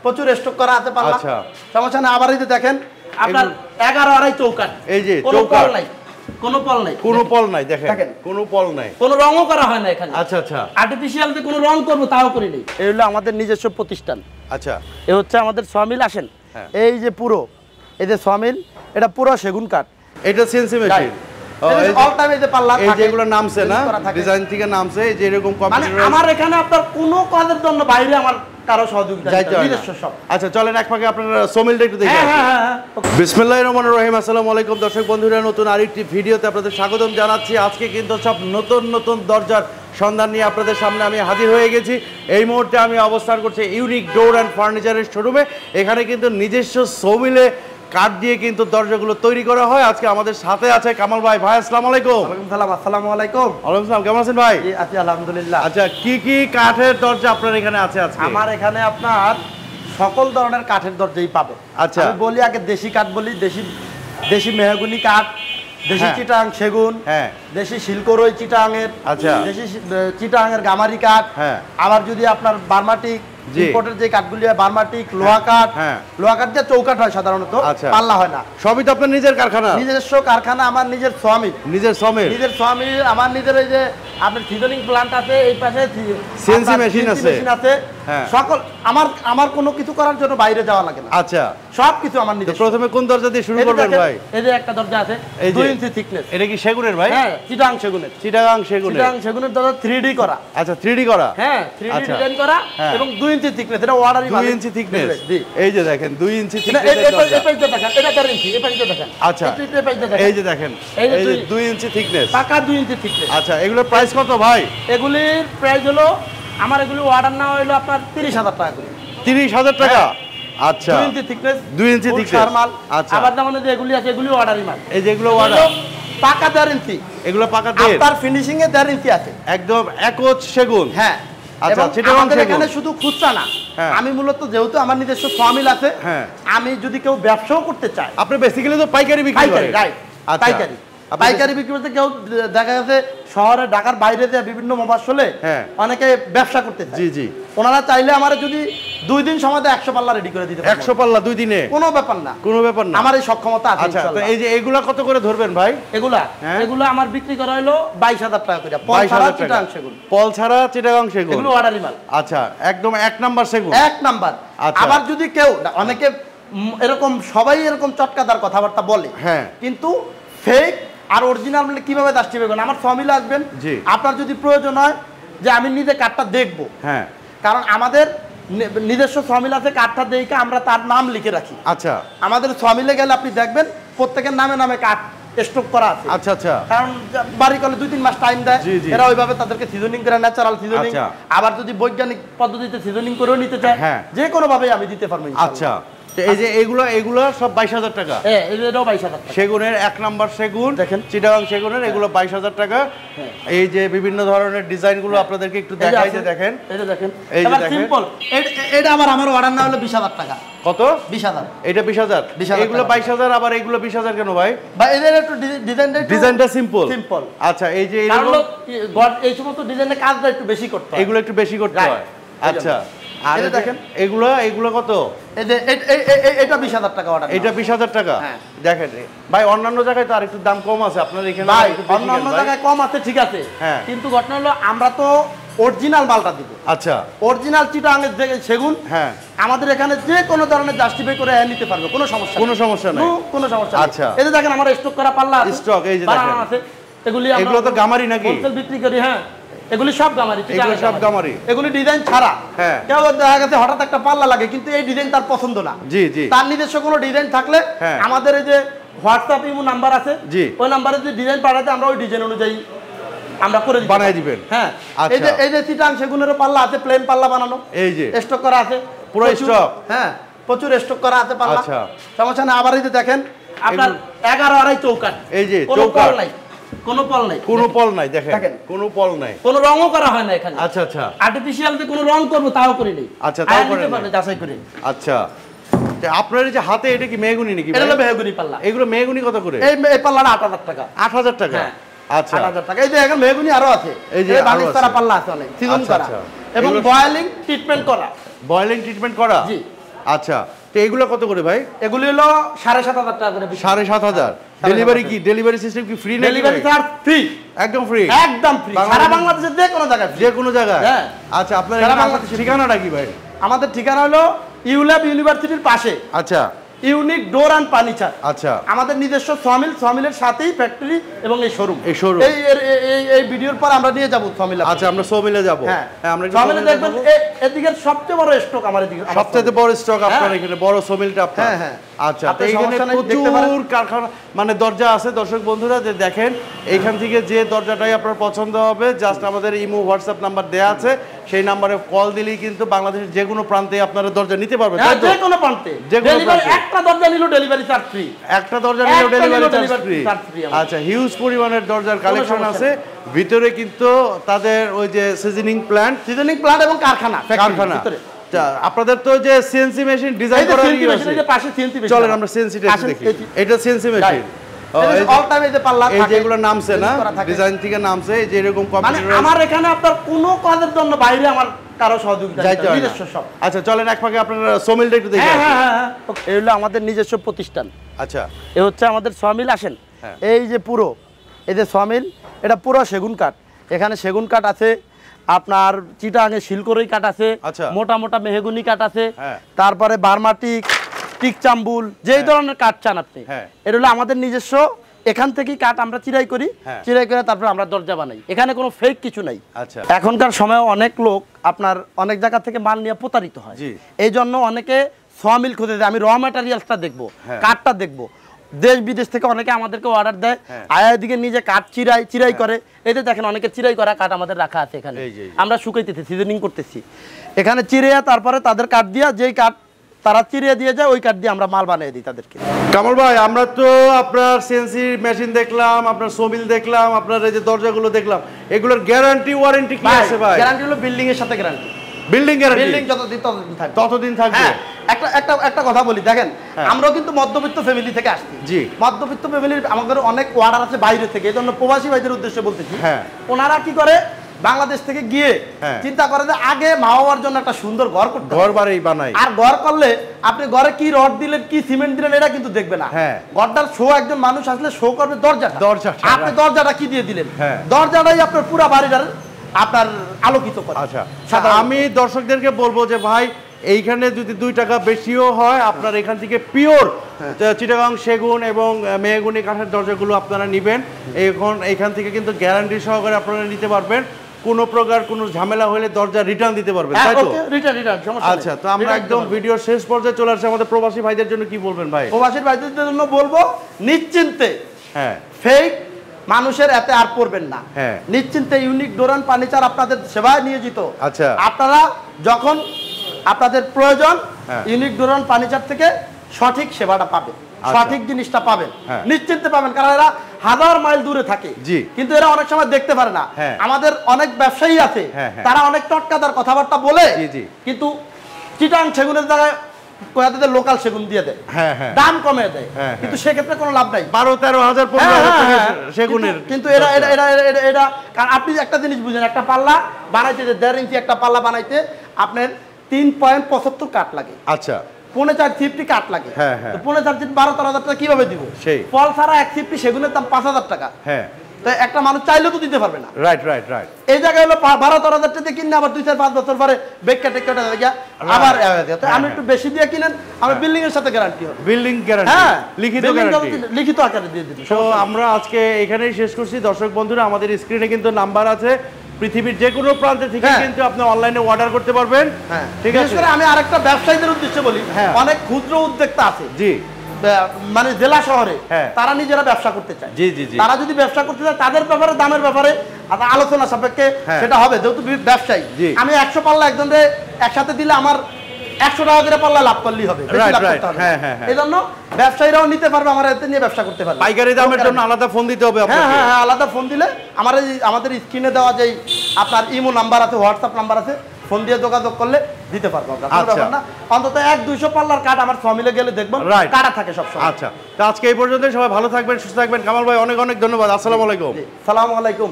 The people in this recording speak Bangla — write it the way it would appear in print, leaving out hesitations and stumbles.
প্রচুর স্টক করা আছে পাল্লা। আচ্ছা সমস্যা না। আবার এই যে দেখেন আপনার 11 আড়াই চৌকাঠ, এই যে চৌকাঠ নাই, কোনো পল নাই, কোনো পল নাই। দেখেন কোনো পল নাই, কোনো রঙও করা হয় না এখানে। আচ্ছা আচ্ছা, আর্টিফিশিয়াল যে কোনো রং করব তাও করি নাই। এই হলো আমাদের নিজস্ব প্রতিষ্ঠান। আচ্ছা এই হচ্ছে আমাদের সমিল। আসেন এই যে পুরো এই যে সমিল, এটা পুরো সেগুন কাঠ। এটা সিএনসি মেশিন। অল টাইম এই যে পাল্লা এই যে এগুলো নামছে না, ডিজাইন থেকে নামছে, এই যে এরকম কম্পিউটার। আমার এখানে আপনার কোনো কাজের জন্য বাইরে আমার কারো সহযোগিতা নিজস্ব সব। আচ্ছা চলেন এক ফাঁকে আপনারা সমিলটা একটু দেখে আসি। বিসমিল্লাহির রহমানির রহিম। আসসালামু আলাইকুম দর্শক বন্ধুরা, নতুন আরেকটি ভিডিওতে আপনাদের স্বাগতম জানাচ্ছি। আজকে কিন্তু সব নতুন নতুন দরজার সন্ধান নিয়ে আপনাদের সামনে আমি হাজির হয়ে গেছি। এই মুহূর্তে আমি অবস্থান করছি ইউনিক ডোর অ্যান্ড ফার্নিচারের শোরুমে। এখানে কিন্তু নিজস্ব সমিলে কাঠ দিয়ে কিন্তু দরজাগুলো তৈরি করা হয়। আজকে আমাদের সাথে আছে কামাল ভাই। ভাই আসসালামু আলাইকুম। ওয়ালাইকুম সালাম। আসসালামু আলাইকুম। ওয়ালাইকুম সালাম। কেমন আছেন ভাই? জি আছি আলহামদুলিল্লাহ। আচ্ছা কি কি কাঠের দরজা আপনার এখানে আছে আজকে? আমার এখানে আপনার সকল ধরনের কাঠের দরজাই পাবে। আচ্ছা আমি বলি আগে দেশি কাঠ বলি, দেশি মেহগনি কাঠ, দেশি চিটাং সেগুন, দেশি শিলকরই চিটাঙের, আচ্ছা দেশি চিটাঙের গামারি কাঠ, আবার যদি আপনার বার্মাটিক ইম্পোর্টের যে কাঠগুলি হয় বার্মাটিক, লোহা কাঠ, লোহা কাঠ দিয়ে চৌকাঠ হয় সাধারণত, পাল্লা হয় না। সবই তো আপনার নিজের কারখানা? নিজস্ব কারখানা, আমার নিজের স্বামী। নিজের স্বামী? নিজের স্বামী। আমার নিজের এই যে আপনার সিজনিং প্ল্যান্ট আছে, এই পাশে সিএনসি মেশিন আছে, সকল আমার কোনো কিছু করার জন্য বাইরে যাওয়া লাগে না। আচ্ছা সব কিছু আমার নিজে। প্রথমে কোন দরজা দিয়ে শুরু করবেন ভাই? এই যে একটা দরজা আছে 2 ইঞ্চি থিকনেস। এটা কি সেগুনের ভাই? হ্যাঁ চিটাং সেগুনের। চিটাং সেগুনের। চিটাং সেগুনের দরজা 3D করা। আচ্ছা 3D করা? হ্যাঁ 3D ডিজাইন করা এবং 2 ইঞ্চি থিকনেস। এটা অর্ডারই মাল। 2 ইঞ্চি থিকনেস। এই যে দেখেন 2 ইঞ্চি থিকনেস। এই পাশে দেখেন, এটা 4 ইঞ্চি, এই পাশে দেখেন। আচ্ছা এই যে দেখেন, এই যে 2 ইঞ্চি থিকনেস, পাকা 2 ইঞ্চি থিকনেস। আচ্ছা এগুলোর প্রাইস কত ভাই? এগুলির প্রাইস হলো আমার এগুলি অর্ডার না হলো আপনার 30,000 টাকা করে। 30,000 টাকা? আচ্ছা 2 ইঞ্চি থিকনেস, 2 ইঞ্চি থিকনেস মাল। আচ্ছা আবার যেমন যে এগুলি আছে এগুলি অর্ডারই মাল। এই যেগুলো অর্ডার পাকা 1.5 ইঞ্চি, এগুলো পাকা 1.5। আপনার ফিনিশিং এ 1.5 ইঞ্চি আছে একদম একজ সেগুন। হ্যাঁ আচ্ছা সেটা আমাদের এখানে শুধু খুচরা না, আমি মূলত যেহেতু আমার নিজস্ব ফার্মিল আছে, আমি যদি কেউ ব্যবসাও করতে চায়। আপনি বেসিক্যালি তো পাইকারি বিক্রি করেন? রাইট, পাইকারি। পাইকারি বিক্রি করতে কেউ দেখা যাচ্ছে শহরে ঢাকার বাইরে যে বিভিন্ন মফস্বলে অনেকে ব্যবসা করতে চায়। জি জি, ওনারা চাইলে আমার যদি 2 দিন সময় 100 পাল্লা রেডি করে দিতে পারবে। 100 পাল্লা 2 দিনে? কোনো ব্যাপার না, কোনো ব্যাপার না, আমার এই সক্ষমতা আছে। আচ্ছা তো এই যে এগুলা কত করে ধরবেন ভাই? এগুলা আমার বিক্রি করা হলো 22,000 টাকা করে। পল ছাড়া চিটাং সেগুন। পল ছাড়া চিটাং সেগুন এগুলো অর্ডারি মাল। আচ্ছা একদম 1 নাম্বার সেগুন? 1 নাম্বার। আবার যদি কেউ অনেকে এরকম সবাই এরকম চটকাদার কথাবার্তা বলে, কিন্তু ফেক আর অরিজিনাল মানে কিভাবে দাস চিবেন? আমার ফর্মুলা আসবেন, আপনার যদি প্রয়োজন হয় যে আমি নিজে কাঠটা দেখবো, কারণ আমাদের নিজস্ব ফর্মুলা আছে, কাঠটা দেখে আমরা তার নাম লিখে রাখি। আচ্ছা আমাদের ফর্মুলা গেলে আপনি দেখবেন প্রত্যেকের নামে নামে কাঠ স্টক করা আছে। আচ্ছা আচ্ছা, কারণ বাড়ি করলে 2-3 মাস টাইম দেয়, এরা ওইভাবে তাদেরকে সিজনিং করে, ন্যাচারাল সিজনিং। আবার যদি বৈজ্ঞানিক পদ্ধতিতে সিজনিং করেও নিতে চায়, যে কোনো ভাবে আমি দিতে পারবো। আচ্ছা এই যে এগুলো সব 22,000 টাকা? হ্যাঁ এটাও 22,000 টাকা। সেগুনের 1 নাম্বার সেগুন, দেখেন চিটাগাং সেগুনের, এগুলো 22,000 টাকা। এই যে বিভিন্ন ধরনের ডিজাইন গুলো আপনাদেরকে একটু দেখাই, যে দেখেন এটা দেখেন, এই যে দেখেন সিম্পল। এটা আমার অর্ডার না হলো 20,000 টাকা। কত? 20,000। এটা 20,000? এগুলো 22,000, আবার এগুলো 20,000 কেন ভাই? ভাই এদের একটু ডিজাইনটা সিম্পল। আচ্ছা এই যে এই সমস্ত ডিজাইনের কাজটা একটু বেশি করতে হয়, এগুলো একটু বেশি করতে হয়। আচ্ছা আর দেখেন এগুলো কত? এটা 20,000 টাকা অর্ডার। এটা 20,000 টাকা? দেখেন ভাই অন্যান্য জায়গায় তো আর একটু দাম কম আছে, আপনার এখানে অন্যান্য জায়গায় কম আছে ঠিক আছে, কিন্তু ঘটনা হলো আমরা তো অরিজিনাল মালটা দিব। আচ্ছা অরিজিনাল চিটাঙের সেগুন, আমাদের এখানে যে কোনো ধরনের জাস্টিফাই করে নিতে পারবে, কোনো সমস্যা নাই, কোনো সমস্যা। আচ্ছা এই যে দেখেন আমার স্টক করা পাল্লা স্টক, এই যে দেখেন আছে, এগুলো তো গামারি নাকি? হোলসেল বিক্রি করি। হ্যাঁ এগুলি সব গামারি, সব গামারি। এগুলি ডিজাইন ছাড়া। কেউ দেখা গেছে হঠাৎ একটা পাল্লা লাগে, কিন্তু এই ডিজাইন তার পছন্দ না, জি জি, তার নিজস্ব কোনো ডিজাইন থাকলে আমাদের এই যে হোয়াটসঅ্যাপ ইমো নাম্বার আছে, ওই নাম্বারে যে ডিজাইন পাঠাতে আমরা ওই ডিজাইন অনুযায়ী আমরা করে বানাই দিবেন। হ্যাঁ এই যে চিটাং সেগুনেরও পাল্লা আছে, প্লেন পাল্লা বানানো, এই যে স্টক করা আছে, পুরো স্টক। হ্যাঁ প্রচুর স্টক করা আছে পাল্লা। আচ্ছা সমস্যা না। আবার এই যে দেখেন আপনার 11 আড়াই চৌকাঠ, এই যে চৌকাঠ নাই, কোনো পল নাই, কোনো পল নাই। দেখেন কোনো পল নাই, কোনো রঙও করা হয় না এখানে। আচ্ছা আচ্ছা, আর্টিফিশিয়াল যে কোনো রং করব তাও করি নাই। আচ্ছা তাও করে পারবে যাচাই করে। আচ্ছা আপনার এই যে হাতে এটা কি মেহগনি নাকি? এটা হলো মেহগনি পাল্লা। এগুলো মেহগনি কত করে? এই পাল্লাটা 8,000 টাকা। 8,000 টাকা? আচ্ছা 8,000 টাকা। এই যে এখন মেহগনি আরো আছে, এই যে বালিশ করা পাল্লা আছে অনেক, সিজন করা এবং বয়েলিং ট্রিটমেন্ট করা। বয়েলিং ট্রিটমেন্ট করা? জি আচ্ছা, তো এগুলো কত করে ভাই? এগুলি হলো 7,500 টাকা করে। 7,500। ডেলিভারি কি, ডেলিভারি সিস্টেম কি ফ্রি নাকি? ডেলিভারি চার্জ ফ্রি, একদম ফ্রি, একদম ফ্রি, সারা বাংলাদেশের যে কোনো জায়গায়, যে কোনো জায়গায়। হ্যাঁ। আচ্ছা, আপনার এখানে ঠিকানাটা কি ভাই? আমাদের ঠিকানা হলো ইউল্যাব ইউনিভার্সিটির পাশে। আচ্ছা, ইউনিক ডোর অ্যান্ড ফার্নিচার। আচ্ছা, আমাদের নিজস্ব সমিল, সমিলের সাথেই ফ্যাক্টরি এবং এই শোরুম। এই ভিডিওর পর আমরা নিয়ে যাব সমিল। আচ্ছা, আমরা সমিলে যাব। হ্যাঁ, আমরা সমিলে দেখবেন এদিকে সবচেয়ে বড় স্টক আমার এদিকে, সবচেয়ে বড় স্টক আপনার এখানে, বড় সমিলটা আপনার। হ্যাঁ হ্যাঁ। আচ্ছা, তো এখানে প্রচুর কারখানা মানে দরজা আছে। দর্শক বন্ধুরা যে দেখেন, এইখান থেকে যে দরজাটাই আপনার পছন্দ হবে, জাস্ট আমাদের ইমো হোয়াটসঅ্যাপ নাম্বার দেয়া আছে, সেই নাম্বারে কল দিলেই কিন্তু বাংলাদেশের যে কোনো প্রান্তে আপনারা দরজা নিতে পারবেন। যে কোনো প্রান্তে, একটা দরজা নিলো ডেলিভারি চার্জ ফ্রি, একটা দরজা নিলো ডেলিভারি চার্জ ফ্রি। আচ্ছা, হিউজ পরিমাণের দরজার কালেকশন আছে ভিতরে, কিন্তু তাদের ওই যে সিজনিং প্ল্যান্ট এবং কারখানা। আপনাদের তো যে সিএনসি মেশিন ডিজাইন করা আছে, পাশে সিএনসি মেশিন। চলেন আমরা সিএনসিটা দেখি। এটা সিএনসি মেশিন, অল টাইম এই যে পাল্লা এই যেগুলো নামছে না, ডিজাইন থেকে নামছে, যে এরকম কম্পিউটার। আমার এখানে আপনার কোনো কাজের জন্য বাইরে আমার কারো সহযোগিতা নিজস্ব সব। আচ্ছা, চলেন এক ফাঁকে আপনারা সমিলটা একটু দেখি। হ্যাঁ, এই হলো আমাদের নিজস্ব প্রতিষ্ঠান। আচ্ছা, এই হচ্ছে আমাদের সমিল। আসেন, এই যে পুরো এই যে সমিল, এটা পুরো সেগুন কাঠ। এখানে সেগুন কাঠ আছে, আপনার চিটাঙে শিলকরই কাঠ আছে, মোটা মোটা মেহগুনি কাঠ আছে, তারপরে বার্মাটিক, টিক চাম্বুল, যেই ধরনের কাঠ চান আপনি, এটা হলো আমাদের নিজস্ব। এখান থেকেই কাঠ আমরা চিরাই করি, চিরাই করে তারপর আমরা দরজা বানাই। এখানে কোনো ফেক কিছু নাই। এখনকার সময় অনেক লোক আপনার অনেক জায়গা থেকে মাল নিয়ে প্রতারিত হয়, এই জন্য অনেকে সমিল খুঁজে দেয়। আমি র ম্যাটেরিয়ালসটা দেখবো, কাঠটা দেখবো। দেশ বিদেশ থেকে অনেকে আমাদেরকে অর্ডার দেয়, আয়া দিকে নিজে কাঠ চিরাই করে। এই যে দেখেন, অনেকে চিরাই করা কাঠ আমাদের রাখা আছে এখানে, আমরা শুকাইতেছি, সিজনিং করতেছি। এখানে চিরিয়া তারপরে তাদের কাঠ দিয়া, যেই কাঠ তারা চিরিয়ে দিয়ে যায়, ওই কাঠ দিয়ে আমরা মাল বানিয়ে দিই তাদেরকে। কামাল ভাই, আমরা তো আপনার সিএনসি মেশিন দেখলাম, আপনার সমিল দেখলাম, আপনার এই যে দরজাগুলো দেখলাম, এগুলোর গ্যারান্টি ওয়ারেন্টি কি আছে ভাই? গ্যারান্টি হলো বিল্ডিং এর সাথে গ্যারান্টি। বিল্ডিং গ্যারান্টি, বিল্ডিং ততদিন থাকবে। একটা কথা বলি, দেখেন আমরাও কিন্তু মধ্যবিত্ত ফ্যামিলি থেকে আসছি। জি, মধ্যবিত্ত ফ্যামিলির আমাদের অনেক অর্ডার আছে বাইরে থেকে, এই জন্য প্রবাসী ভাইদের উদ্দেশ্যে বলতেছি। ওনারা কি করে, বাংলাদেশ থেকে গিয়ে চিন্তা করে যে আগে মা বাবার জন্য একটা সুন্দর ঘর করতে, ঘর বাড়ি বানাই। আর ঘর করলে আপনি ঘরে কি রড দিলেন, কি সিমেন্ট দিলেন, এটা কিন্তু দেখবে না। ঘরটার শো, একজন মানুষ আসলে শো করবে দরজাটা। আপনি দরজাটা কি দিয়ে দিলেন, দরজাটাই আপনার পুরো বাড়িটার আপনার আলোকিত করে। আচ্ছা, আমি দর্শকদেরকে বলবো যে ভাই, এইখানে যদি 2 টাকা বেশিও হয়, আপনার এখান থেকে পিওর চিটাগাং সেগুন এবং মেহগুনি কাঠের দরজাগুলো আপনারা নেবেন। এখান থেকে কিন্তু গ্যারান্টি সহকারে আপনারা নিতে পারবেন। কোনো প্রকার কোনো ঝামেলা হলে দরজা রিটার্ন দিতে পারবেন, তাই তো? আচ্ছা, তো আমরা একদম ভিডিওর শেষ পর্যায়ে চলে আসছি। আমাদের প্রবাসী ভাইদের জন্য কি বলবেন ভাই? প্রবাসী ভাইদের জন্য বলবো, নিশ্চিন্তে ফেক মানুষের এতে আর পড়বেন না। নিশ্চিন্তে ইউনিক ডোর অ্যান্ড ফার্নিচার আপনাদের সেবায় নিয়োজিত। আচ্ছা, আপনারা যখন আপনাদের প্রয়োজন, ইউনিক ডোর অ্যান্ড ফার্নিচার থেকে সঠিক সেবাটা পাবেন, সঠিক জিনিসটা পাবেন, নিশ্চিন্তে পাবেন। কারণ এরা 1000 মাইল দূরে থাকে, কিন্তু এরা অনেক সময় দেখতে পারে না। আমাদের অনেক ব্যবসায়ী আছে, তারা অনেক টটকাদার কথাবার্তা বলে, কিন্তু চিটাং সেগুনের জায়গায় লোকাল সেগুন দিয়ে দেয়, দাম কমে দেয়, কিন্তু সেক্ষেত্রে কোনো লাভ নাই। 12-13 সেগুনের, কিন্তু এটা কারণ আপনি একটা জিনিস বুঝেন, একটা পাল্লা বানাইতে, 1.5 ইঞ্চি একটা পাল্লা বানাইতে আপনার 3.75 কাঠ লাগে। আচ্ছা, 4.50 কাঠ লাগে। 4.50 12-13 কিভাবে দিব? ফল ছাড়া 1 সিফটি সেগুনের দাম 5000 টাকা। তাই একটা মানুষ চাইলেও তো দিতে পারবে না। এই জায়গায় হলো 12-13 টাকা কিনে আবার 2-4-5 বছর পরে বেক্কা টেক্কা আবার আমি একটু বেশি দিয়ে কিনেন, আমার বিল্ডিং এর সাথে গ্যারান্টি হবে। বিল্ডিং গ্যারান্টি, লিখিত আকারে দিয়ে দিন। তো আমরা আজকে এখানেই শেষ করছি। দর্শক বন্ধুরা, আমাদের স্ক্রিনে কিন্তু নাম্বার আছে, পৃথিবীর যে কোনো প্রান্তে থেকে কিন্তু আপনি অনলাইনে অর্ডার করতে পারবেন। ঠিক আছে, আমি আরেকটা ব্যবসায়ীদের উদ্দেশ্যে বলি, অনেক ক্ষুদ্র উদ্যোক্তা আছে, জি, মানে জেলা শহরে, তারা নিজেরা ব্যবসা করতে চায়। তারা যদি ব্যবসা করতে চায়, তাদের ব্যাপারে দামের ব্যাপারে আলোচনা সাপেক্ষে সেটা হবে। যেহেতু ব্যবসায়ী, আমি 100 পাল্লা একজনের একসাথে দিলে আমার 100 টাকা করে পাল্লা লাভ করলেই হবে। এই জন্য ব্যবসায়ীরাও নিতে পারবে, আমার এতে নিয়ে ব্যবসা করতে পারবে। পাইকারি দামের জন্য আলাদা ফোন দিতে হবে। আলাদা ফোন দিলে আমাদের স্ক্রিনে দেওয়া যে আপনার ইমো নাম্বার আছে, হোয়াটসঅ্যাপ নাম্বার আছে, ফোন দিয়ে যোগাযোগ করলে দিতে পারবো আমরা। অন্তত 100-200 পাল্লার কাঠ আমার সমিলে গেলে দেখবেন কাটা থাকে সবসময়। আচ্ছা, তো আজকে এই পর্যন্ত, সবাই ভালো থাকবেন, সুস্থ থাকবেন। কামাল ভাই, অনেক অনেক ধন্যবাদ। আসসালামু আলাইকুম। সালামু আলাইকুম।